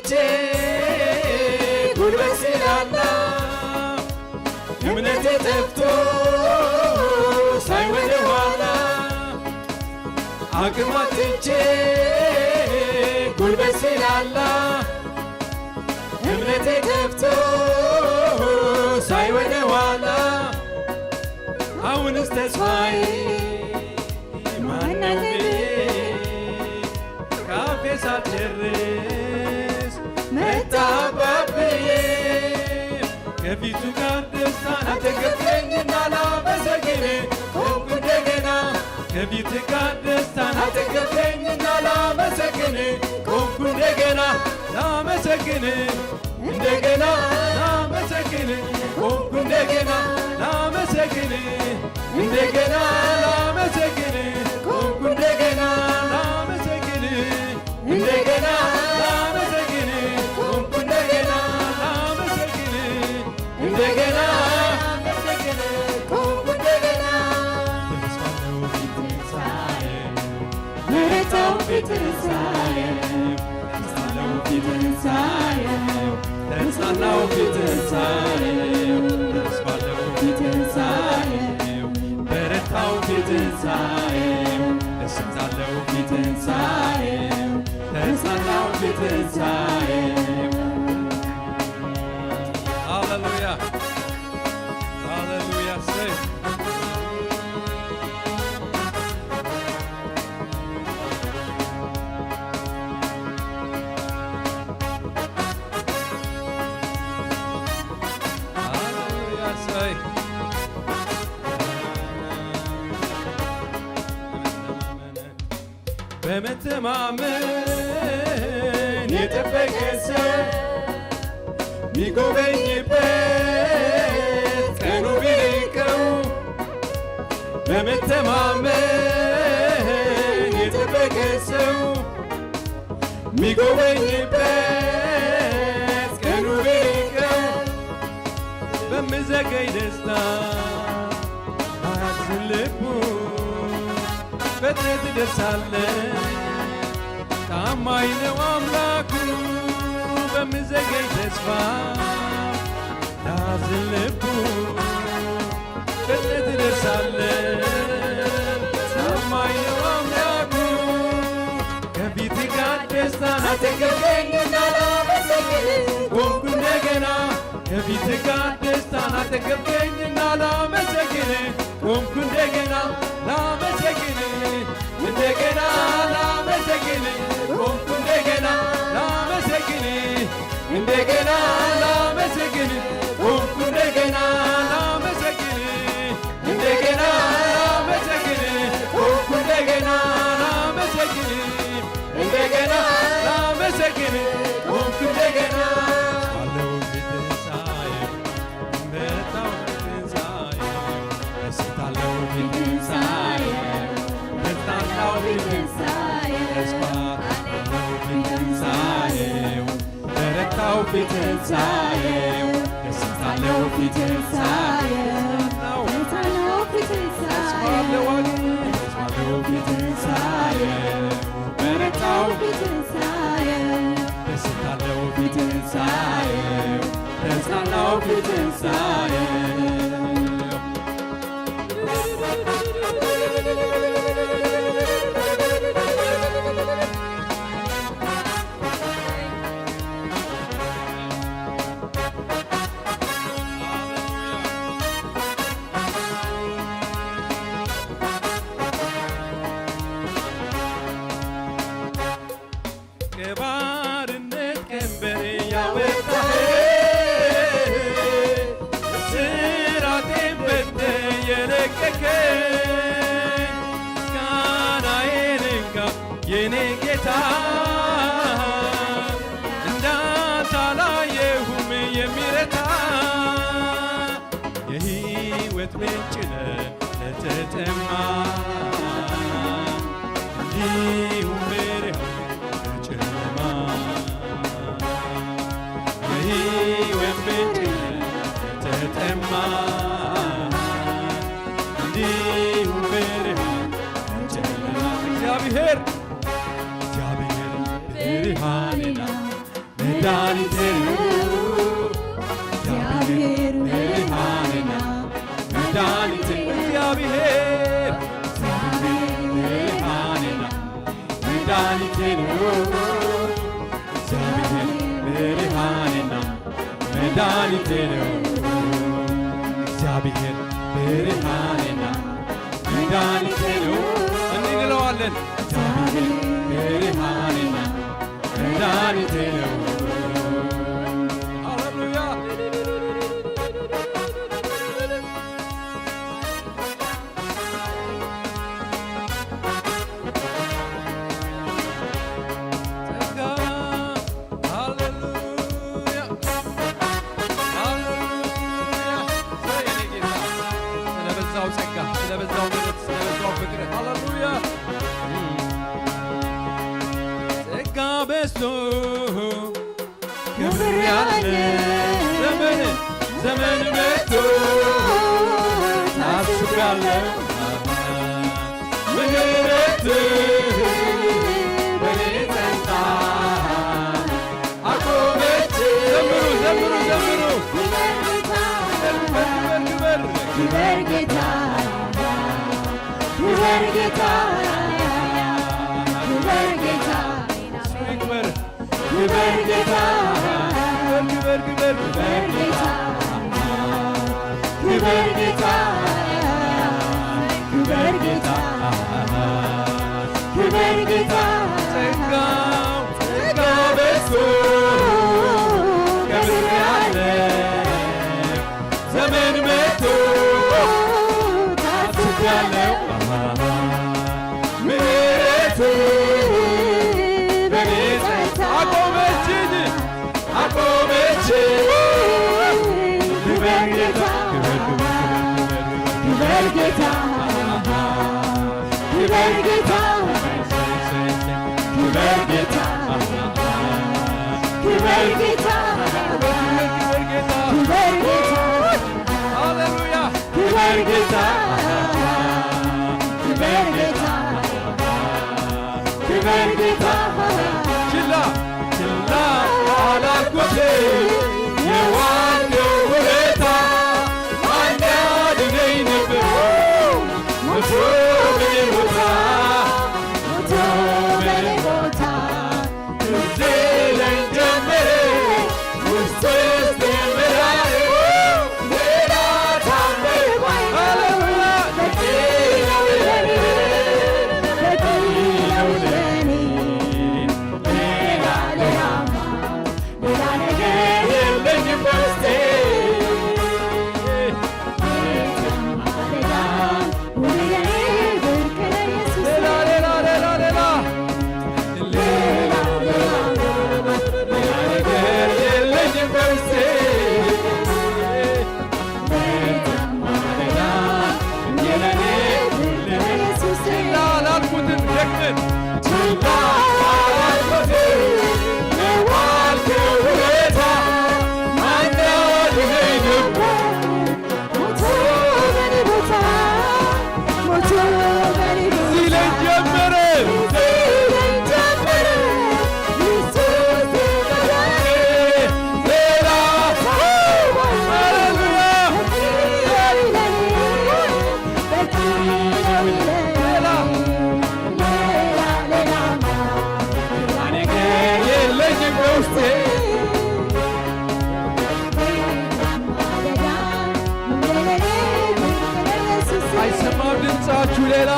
ትቼ ጉልበት ስላላ እምነቴ ጠፍቶ ሳይ ወደ ኋላ አቅም አጥቼ ጉልበት ስላላ እምነቴ ጠፍቶ ሳይ ወደ ኋላ አሁንስ ተስፋዬ ማን ነው ካፌ ሳትጨርስ መጣ አባብዬ ከፊቱ ጋር ደስታን አጠገብከኝና ላመሰግን ቆምኩ እንደገና ከፊት ጋር ደስታን አጠገብከኝና ላመሰግን ቆምኩ እንደገና ላመሰግን እንደገና ላመሰግን ቆምኩ እንደገና ላመሰግን እንደገና ላመሰግን ቆምኩ እንደገና ላመሰግን እንደገና ላመሰግን ቆምኩ እንደገና ላመሰግን እንደገና ላመሰግን ቆምኩ እንደገና ምሕረቱን ፊትንሳየው ተስፋለው ፊትንሳየው ተስፋለው ፊትንሳየው በረታው ፊትንሳየው ደስታለው ፊትንሳየው ተስፋለው ፊትንሳየው ሃሌሉያ ሃሌሉያ ሰይ በመተማመን የጠበቀ ሰው ሚጎበኝበት ቀኑ ቢርቀው በመተማመን የጠበቀ ሰው ሚጎበኝበት ቀኑ ቢርቀው በምዘገይ ደስታ አያዝን ልቡ ፈጥነህ ትደርሳለህ ታማኝ ነው አምላኩ በምዘገይ ተስፋ ያዝን ልቡ ፈጥነህ ትደርሳለህ ታማኝ ነው አምላኩ ከፊት ጋር ደስታን አጠገብከኝና ላመሰግን ቆምኩ እንደገና ከፊት ጋር ደስታን አጠገብከኝና ላመሰግን ቆምኩ እንደገና ላመሰግን እንደገና ላመሰግን ቆምኩ እንደገና ላመሰግን እንደገና ላመሰግን ቆምኩ እንደገና ላመሰግን እንደገና ላመሰግን ቆምኩ እንደገና ላመሰግን እንደገና ላመሰግን ቆምኩ እንደገና አለው ፊትንሳዬ በታው ፊትንሳዬ ደስታለው ፊትንሳዬ ደስታለው ፊትንሳዬ ደስታለው ፊትንሳዬ በረታው ፊትንሳዬ ደስታለው ፊትንሳዬ ደስታለው ፊትንሳዬ ደስታለው ፊትንሳዬ በረታው ፊትንሳዬ ደስታለው ፊትንሳዬ ደስታለው ፊትንሳዬ ከባርነት ቀንበር ያወጣኸኝ እስራቴን ፈትተህ የለቀቅኸኝ ምስጋናዬን እንካ የኔ ጌታ እንዳንተ አላየሁም የሚረታ የሕይወት ምንጭ ነህ ለተጠማ እንዲሁም ብርሃን በጨለማ የሕይወት ምንጭ ለተጠማ እንዲሁም ብርሃን በጨለማ እግዚአብሔር ብርሃንና መድኃኒቴ ነው እግዚአብሔር ብርሃኔ ነው መድኃኒቴ እግዚአብሔር ብርሃኔ ነው መድኃኒቴ ነው እግዚአብሔር ብርሃኔ ነው መድኃኒቴ ነው እግዚአብሔር ብርሃኔ ነው መድኃኒቴ ነው እንለዋለን እግዚአብሔር ብርሃኔ ነው መድኃኒቴ ነው ሃሌሉያ ስለበዛው ምሕረት ስለበዛው ፍቅር ሃሌሉያ ጸጋ በዝቶ ክብር ያለ ዘመን መጥቶ ታስቤያለሁ ምሕረት በኔ ጸንታ አቆመች ዘምሩ ክበር ጌታ ክበር ጌታ ክበር ጌታ ክበር ጌታ ክበር ጌታ ክበር ጌታ ክበር ጌታ ክበር ጌታ ጸጋው በዝቶ ክብር ያለ ዘመን መጥቶ ታስቤያለሁ ምሕረት በኔ ጸንታ አቆመችኝ ክበር ጌታ ክበር ጌታ ክበር ጌታ ክበር ጌታ ክበር ጌታ ክበር ጌታ ሃሌሉያ ክበር ጌታ ክበር ጌታ ክበር ጌታ ችላ አላልኩትም የዋለው ውለታ አንድ ያድነኝ ነበር ሞቶ በኔ ቦታ ትዝ ይለኝ ጀመረ ውስጤ ጀመራል ሌላ ታምር ሃሌሉያ በቂ ነው ለኔ ሌላ ነገር የለኝም በውስጤ አይሰማም ድምፃችሁ ሌላ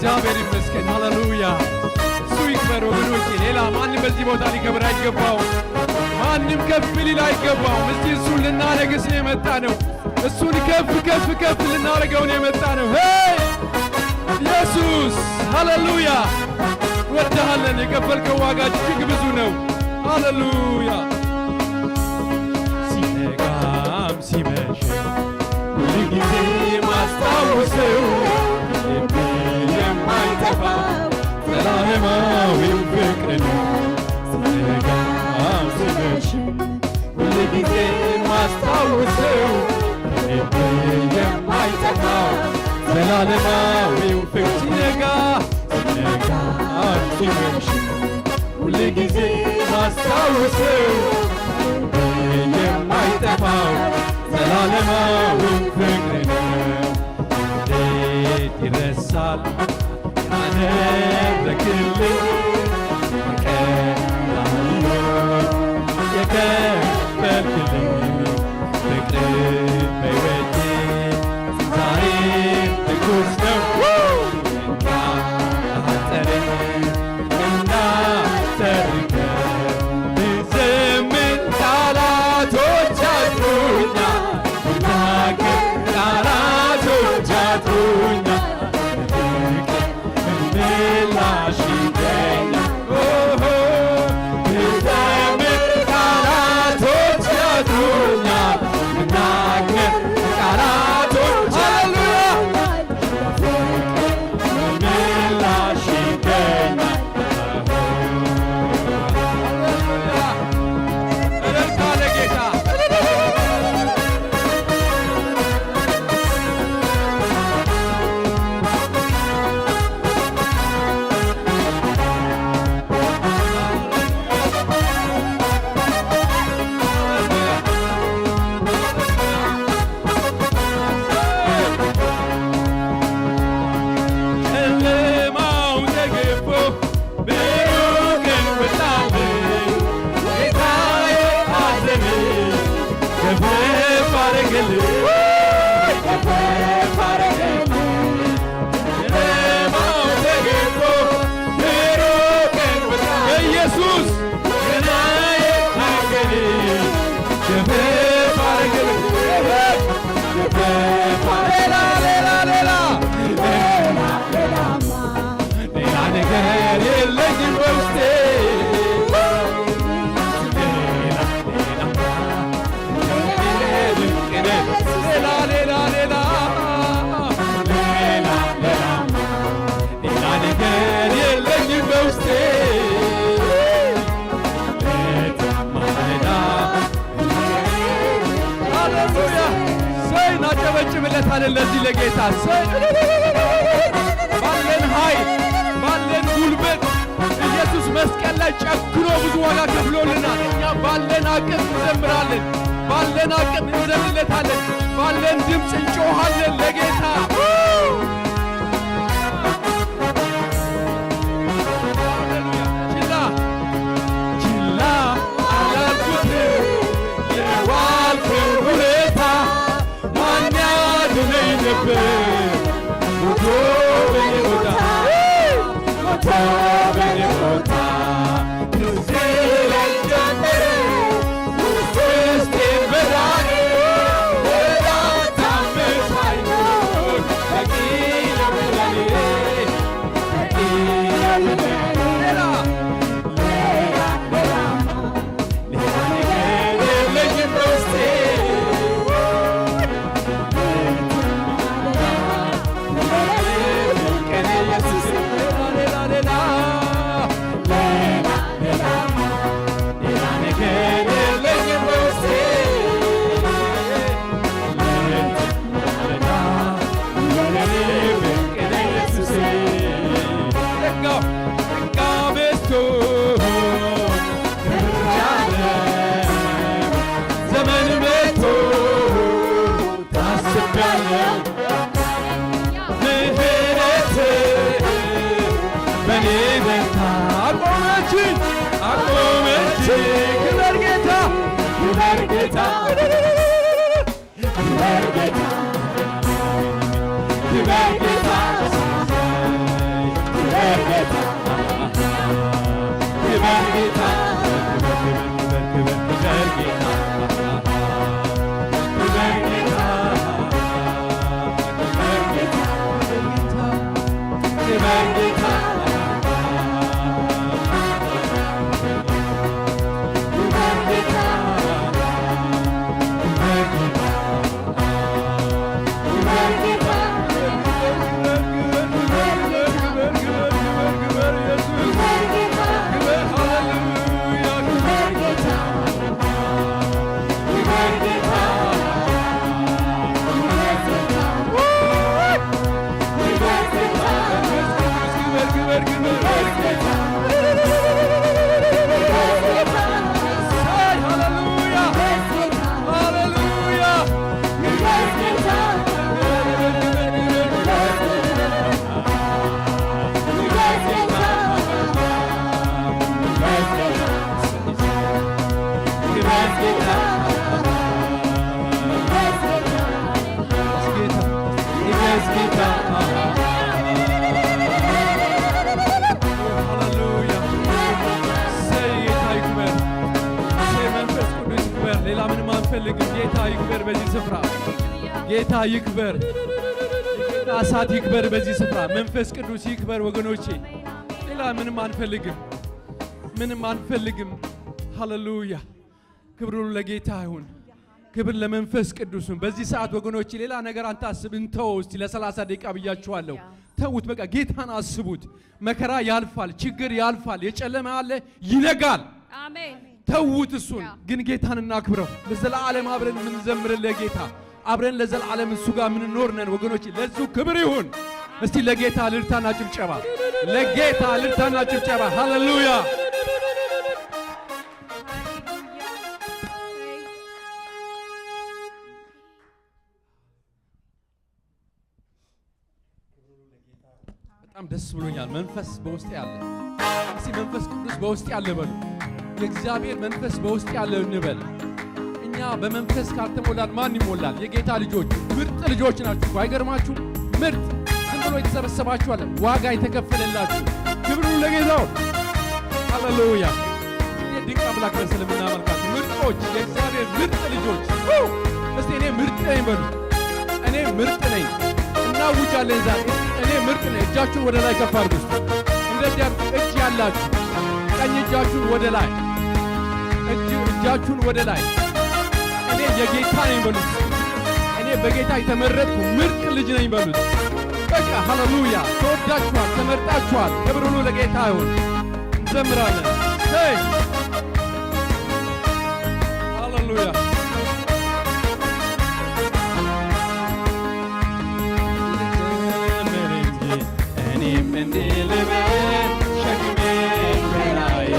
እግዚአብሔር ይመስገን። ሃሌሉያ እሱ ይክበር ወገኖቼ። ሌላ ማንም በዚህ ቦታ ሊከብር አይገባውም። ማንም ከፍ ሊል አይገባውም። እስቲ እሱን ልናነግስ ነው የመጣ ነው። እሱን ከፍ ከፍ ከፍ ልናደርገው ነው የመጣ ነው። ሄይ ኢየሱስ ሃሌሉያ ወደሃለን። የከፈልከው ዋጋ እጅግ ብዙ ነው። ሃሌሉያ ሲነጋም ሲመሽ ሁልጊዜ ማስታወሰው ልቤ የማይጠፋው ዘላለማዊው ፍቅር ነው። ሲነጋም ሲመሽ ሁልጊዜ ማስታወሰው ልቤ የማይጠፋው ዘላለማዊው ፍቅር ሲነጋ ሲመሽ ሁልጊዜ ማስታወሰው የማይጠፋው ዘላለማዊው ፍቅር ነው። እንዴት ይረሳል ያደረግልኝ የከፈልክልኝ ፍቅር በሕይወቴ ዛሬም ትኩስ ነው። እንዳጠረኝ እንዳተርከኝ ብዘምር ቃላቶች አጥሮኛል፣ ብናገር ቃላቶች አጥሮኛል። ምላሽ ይገኛል። ብዘምር ቃላቶች አጥሮኛል፣ ብናገር ቃላቶች ምላሽ ይገኛል። እልልታ ለጌታ ጨለማው ተገፎ ብሩህ ቀን ወጣልኝ። ጌታዬ አዘነኝ ከፍ አደረገልኝ ከፍ አደረገልኝ። ጨለማው ተገፎ ብሩህ ቀን ወጣልኝ። በኢየሱስ ገናዬ አገኘኝ ከፍ አደረገልኝ ከፍ ሌላ ሌላ ሌላ ሌላ ነገር የለኝም በውስጤ ሌላ ሌላ ሌላ ሌላ ነገር የለኝም በውስጤ ሃሌሉያ ሰይ እናጨበጭብለታለን ለዚህ ለጌታ ሰይ ባለን ኃይል ባለን ጉልበት ኢየሱስ መስቀል ላይ ጨክኖ ብዙ ዋጋ ከፍሎልናል። እኛ ባለን አቅም እንዘምራለን፣ ባለን አቅም እንዘምርለታለን፣ ባለን ድምፅ እንጮኻለን ለጌታ። ችላ ችላ አላልኩትም የዋልከው ውለታ ማን ያድነኝ ነበር ሞቶ በኔ ቦታ ሞቶ በኔ ቦታ ትዝ ይለኝ ጀመረ ውስጤን በራኔ ሌላ ታምር ሳይኖር በቂ ነው ለኔ በቂ ነው ለኔ ሌላ ነገር የለኝም በውስጤ ዘመን መቶ ታስቤያለሁ ምህረት በኔ በርታ አቆመችኝ ክበር ጌታ ክበር ጌታ ክበር ጌታ ክበር ጌታ ክበር ጌታ ጌታ ይክበር በዚህ ስፍራ ጌታ ይክበር ጌታ እሳት ይክበር በዚህ ስፍራ መንፈስ ቅዱስ ይክበር ወገኖቼ ሌላ ምንም አንፈልግም ሃሌሉያ ክብር ሁሉ ለጌታ ይሁን ክብር ለመንፈስ ቅዱስ በዚህ ሰዓት ወገኖቼ ሌላ ነገር አንታስብ እንተው እስቲ ለ30 ደቂቃ ብያችኋለሁ ተውት በቃ ጌታን አስቡት መከራ ያልፋል ችግር ያልፋል የጨለማ አለ ይነጋል አሜን ተውት እሱን ግን ጌታን እናክብረው ለዘላለም አብረን ምን ዘምርለት ጌታ አብረን ለዘላለም እሱ ጋር ምን ኖር ነን ወገኖች ለሱ ክብር ይሁን እስቲ ለጌታ ልልታና ጭብጨባ ለጌታ ልልታና ጭብጨባ ሃሌሉያ በጣም ደስ ብሎኛል መንፈስ በውስጤ ያለ እስቲ መንፈስ ቅዱስ በውስጤ ያለ በሉ የእግዚአብሔር መንፈስ በውስጥ ያለው እንበል እኛ በመንፈስ ካልተሞላን ማን ይሞላል የጌታ ልጆች ምርጥ ልጆች ናችሁ አይገርማችሁ ምርጥ ዝም ብሎ የተሰበሰባችሁ አለ ዋጋ የተከፈለላችሁ ክብሩ ለጌታው ሃሌሉያ ድንቅ አምላክ ስለምናመልካችሁ ምርጦች የእግዚአብሔር ምርጥ ልጆች እስቲ እኔ ምርጥ ነኝ በሉ እኔ ምርጥ ነኝ እናውጃለን ዛሬ እኔ ምርጥ ነኝ እጃችሁን ወደ ላይ ከፍ አድርጉ እንደዚህ እጅ ያላችሁ ቀኝ እጃችሁን ወደ ላይ እጃችሁን ወደ ላይ እኔ የጌታ ነኝ በሉት እኔ በጌታ የተመረጥኩ ምርጥ ልጅ ነኝ በሉት በቃ ሃሌሉያ ተወዳችኋል ተመርጣችኋል ክብር ሁሉ ለጌታ ይሁን እንዘምራለን ሃሌሉያ እኔም እንዲህ ልበል ሸክሜን በላዬ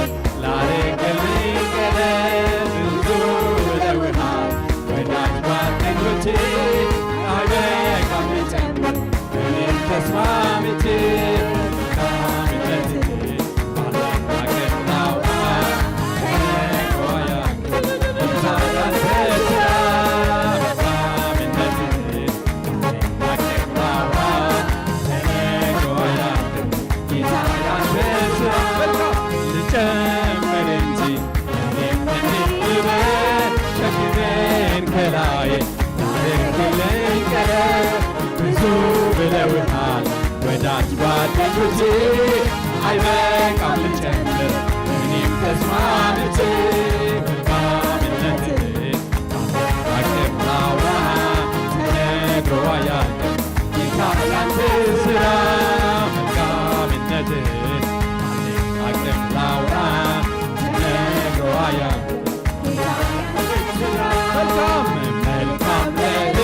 ላረገልኝ ቀለል ብዙ ብለውሃል ወዳጅ ጓደኞቼ አይበቃም ልጨምር እኔም ተስማምቼ መልካምነትህን ባለማገር ላውራ ተነግሮኛል ጌታ ያንተ ሥራ መልካምነትህን ባለማገር ላውራ ተነግሮኛል ጌታ ያንተ ሥራ ልጨምር እንጂ እኔም እንዲህ ልበል ሸክሜን ከላዬ ላረግልኝ ቀለል ብዙ ብለውሃል ወዳጅ ጓደኞቼ አይበቃም ልጨምር እኔም ተስማምቼ መልካምነትህን ባለማገር ላውራ ተነግሮ አያልቅም ጌታ ያንተ ሥራ መልካምነትህን ባለማገር ላውራ ተነግሮ አያልቅም መልካም ነህ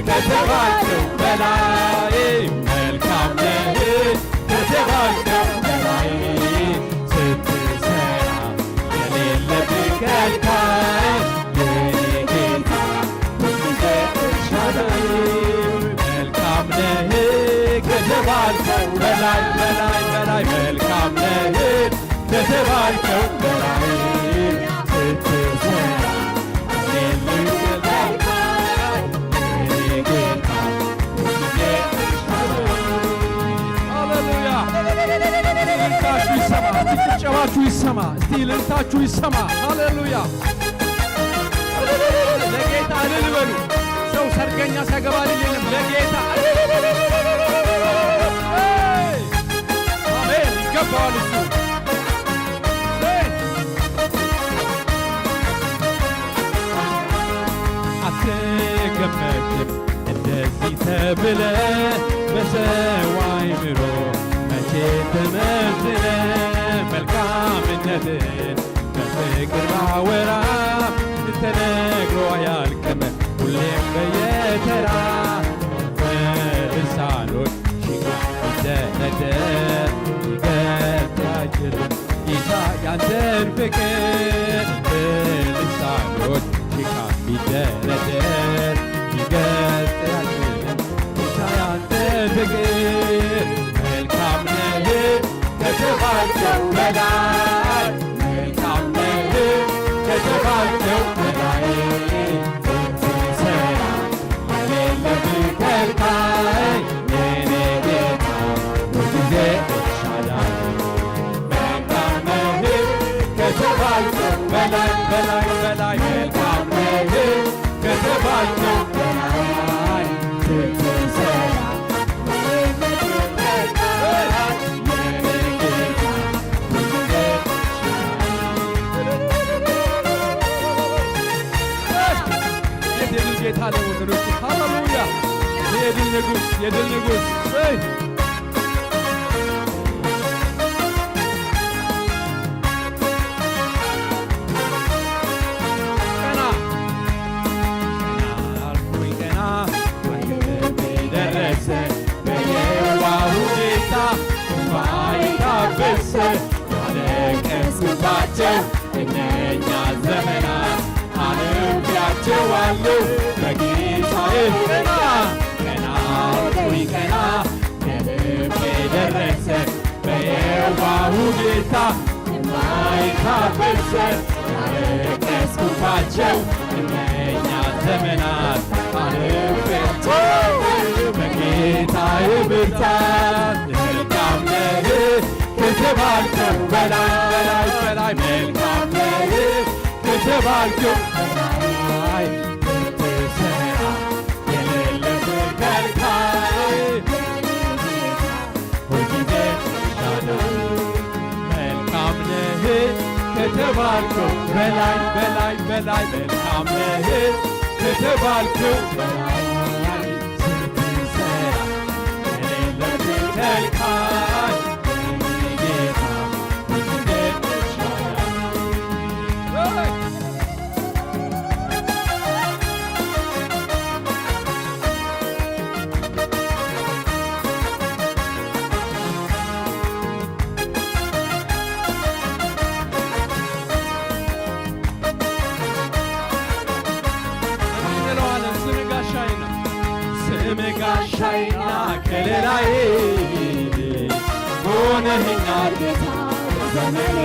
ከተባልከው በላይ መልካም ነህ ከተባልከው በላይ ስትሰራ የሌለብህ ከልካይ የኔ ጌታ ሁልጊዜ ኤልሻዳይ መልካም ነህ ከተባልከው በላይ መልካም ነህ ከተባልከው በላይ ስትሰራ ጭብጨባችሁ ይሰማ እስቲ እልልታችሁ ይሰማ ሃሌሉያ ለጌታ እልል በሉ ሰው ሰርገኛ ሲያገባ የለም ለጌታ ይገባዋል እሱ አትገመትም እንደዚህ ተብለ በሰው አይምሮ መቼ ተመዝነ መልካምነትን በፍቅር ባወራ ተነግሮ አያልቅም ሁሌም በየተራ በልሳኖች ይደረደር ይገልጥ አይችልም ጌታ ያንተን ፍቅር በልሳኖች ይደረደር ይገልጥ አይችልም ጌታ ያንተን ፍቅር መልካም ነህ ከተባልከው በላይ መልካም ነህ ከተባልከው በላይ ትሰራ የሌለብህ ከልካይ የኔ ጌታ ሁልጊዜ ኤልሻዳይ መልካም ነህ ከተባልከው በላይ በላይ በላይ መልካም ነህ ከተባልከው በላይ ትሰራ ጌታ ለወገኖች ሃሌሉያ የድል ንጉሥ የድል ንጉሥ ቀና አልኩኝ ቀና ወንድሜ ደረሰ በየዋሁ ጌታ እንባዬ ታበሰ ያለቀስኩባቸው እነኛ ዘመናት አልፌያቸዋለሁ በጌታዬ ቀና ቀና አልኩኝ ቀና የልቤ ደረሰ በየዋሁ ጌታ እንባዬ ታበሰ ያለቀስኩባቸው እነኛ ዘመናት አልፌያቸዋለሁ በጌታዬ ብርታት መልካም ነህ ከተባልከው በላይ በላይ በላይ መልካም ነህ ከተባልከው በላይ ትሰራ የሌለብህ ከልካይ ሁልጊዜ ኤልሻዳይ መልካም ነህ ከተባልከው በላይ በላይ በላይ መልካም ነህ ከተባልከው በላይ ስትሰራ የሌለብህ ከልካይ ጌታ ሁልጊዜ ኤልሻዳይ ጋሻዬና ከለላዬ ሆነኸኛል ጌታ ዘመኔ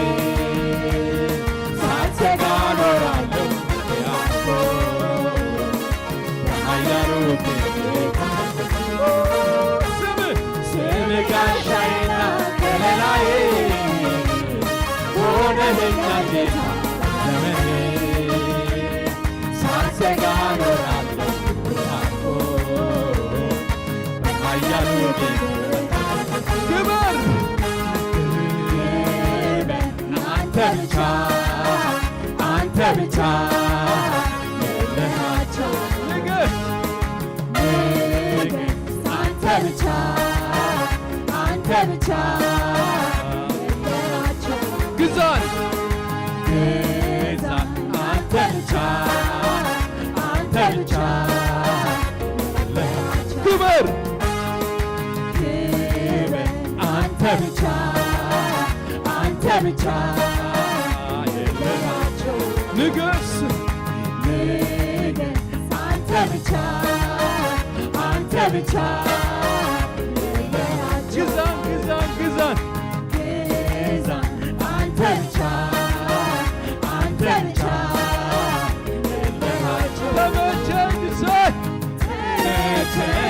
ሳልሰጋ እኖራለሁ ያኮ በኃያሉ ስምህ ጋሻዬና ከለላዬ ሆነኸኛል ጌታ ዘመኔ ሳልሰጋ እኖራለሁ ክብር አንተ ብቻ አንተ ብቻ የለሃቸው ንግሥት አንተ ብቻ አንተ ብቻ የለሃቸው ግዛት ግዛት አንተ ብቻ አንተ ብቻ የለሃቸው ክብር አንተ ብቻ አንተ ብቻ የለሃቸው ንጉሥ አንተ ብቻ አንተ ብቻ የለሃቸው ግዛን ግዛን ግዛን ግዛን አንተ ብቻ አንተ ብቻ የለሃቸው ተመቸኝ ግዛን ተመቸኝ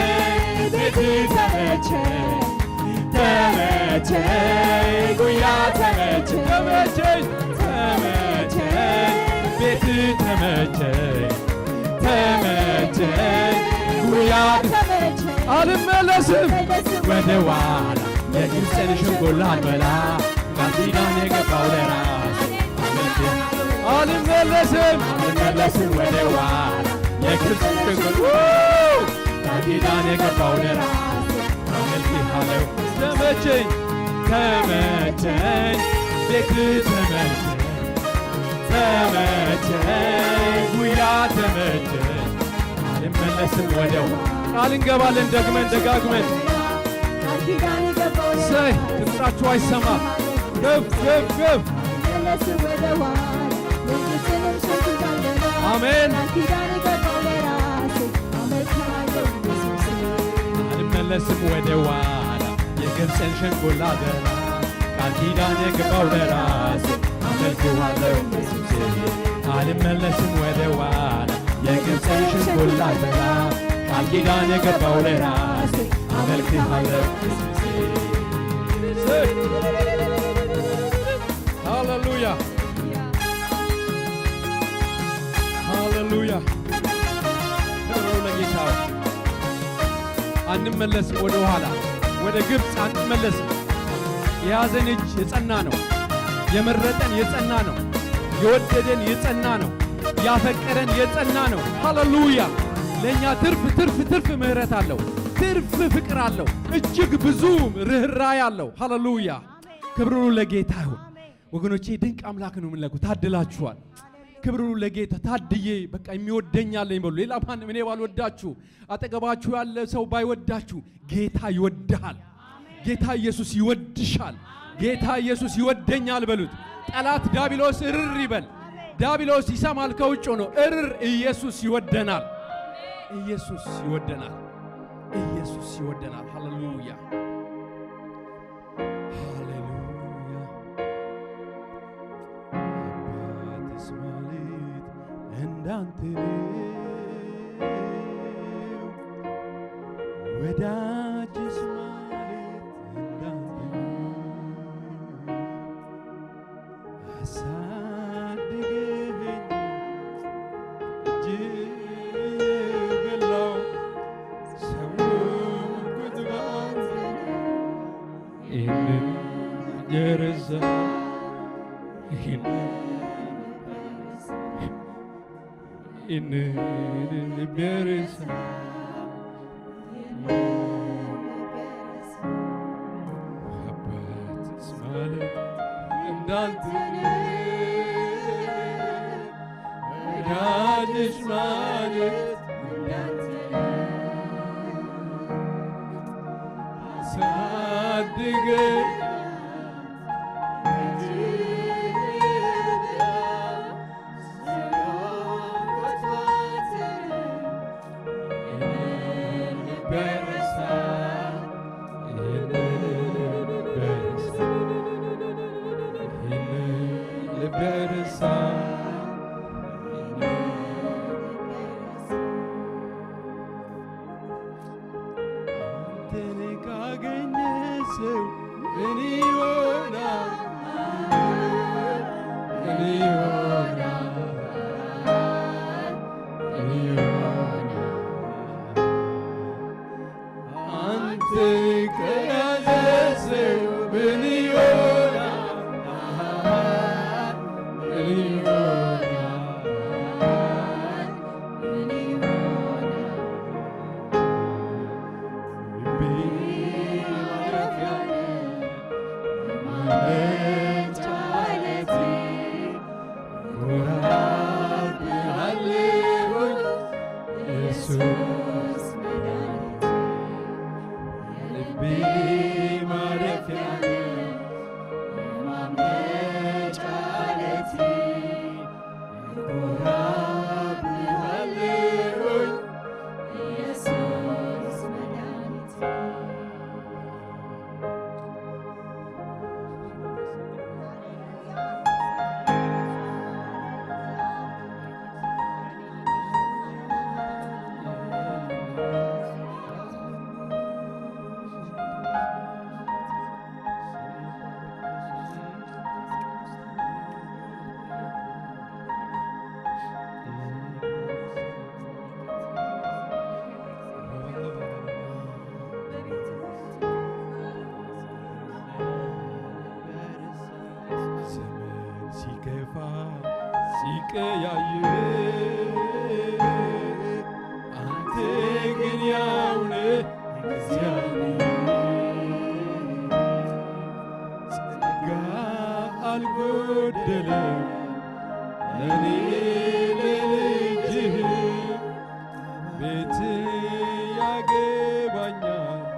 ቤት ተመቸኝ ተመቸኝ ጉያ ተመቸኝ ተመቸኝ ተመቸኝ ቤት ተመቸኝ ተመቸኝ ጉያ ተመቸኝ አልመለስም ወደ ኋላ የግብፅ የግብፅን ሸንጎላ አልበላ ቃል ኪዳን የገባው ለራሴ አልመለስም ወደ ኋላ የግብፅን ሸንጎላ ቃል ኪዳን የገባው ለራሴ አመልክሃለሁ። ተመቸኝ ቤት ተመቸኝ ጉያ ተመቸኝ አልመለስም ወደው ቃል እንገባለን ደጋግመን ሰይ ድምፃችሁ አይሰማ ገፍ አሜን አልመለስም ወደ ኋላ የግብፅን ሸንጎላ አልበላ ቃል ኪዳን የገባው ለራሴ አመልክሃለሁ ኢየሱሴ አልመለስም ወደ ኋላ የግብፅን ሸንጎላ አልበላ ቃል ኪዳን የገባው ለራሴ አመልክሃለሁ ኢየሱሴ ሃሌሉያ ሃሌሉያ ክብር ለጌታ አንመለስም ወደ ኋላ ወደ ግብፅ አንመለስም የያዘን እጅ የጸና ነው የመረጠን የጸና ነው የወደደን የጸና ነው ያፈቀረን የጸና ነው ሃሌሉያ ለኛ ትርፍ ምህረት አለው ትርፍ ፍቅር አለው እጅግ ብዙ ርህራሄ አለው ሃሌሉያ ክብሩ ለጌታ ይሁን ወገኖቼ ድንቅ አምላክ ነው የምንለኩ ታድላችኋል ክብሩ ለጌታ ታድዬ በቃ የሚወደኛለኝ በሉ ሌላ ማንም እኔ ባልወዳችሁ አጠገባችሁ ያለ ሰው ባይወዳችሁ ጌታ ይወድሃል ጌታ ኢየሱስ ይወድሻል ጌታ ኢየሱስ ይወደኛል በሉት ጠላት ዲያብሎስ እርር ይበል ዲያብሎስ ይሰማል ከውጭ ሆኖ እርር ኢየሱስ ይወደናል ኢየሱስ ይወደናል ኢየሱስ ይወደናል ሃሌሉያ ሃሌሉያ አባትስ ማለት እንዳንተ ወዳጅስ ማለት እንዳንተ አሳድገኸኝ አባትስ ማለት እንዳንተ ወዳጅሽ ማለት እንዳንተ አሳድገኝ ሲከፋ ሲቀያይር አንተ ግን ያው ነህ እግዚአብሔር ጸጋ አልጎደለም ለኔ ለልጅህ ቤት ያገባኛል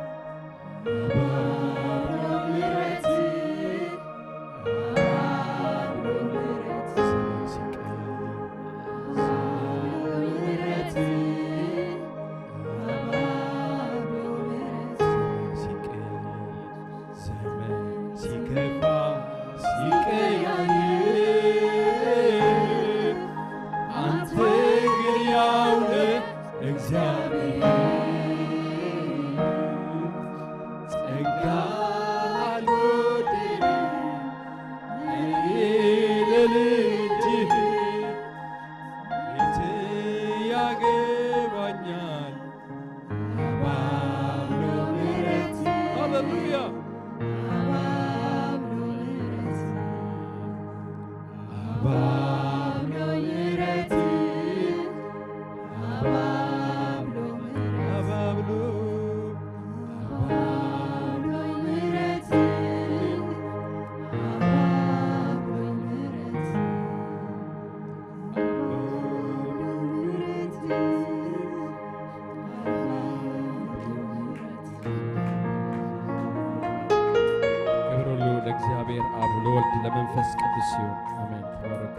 ለእግዚአብሔር አብ ለወልድ ለመንፈስ ቅዱስ ይሁን። አሜን።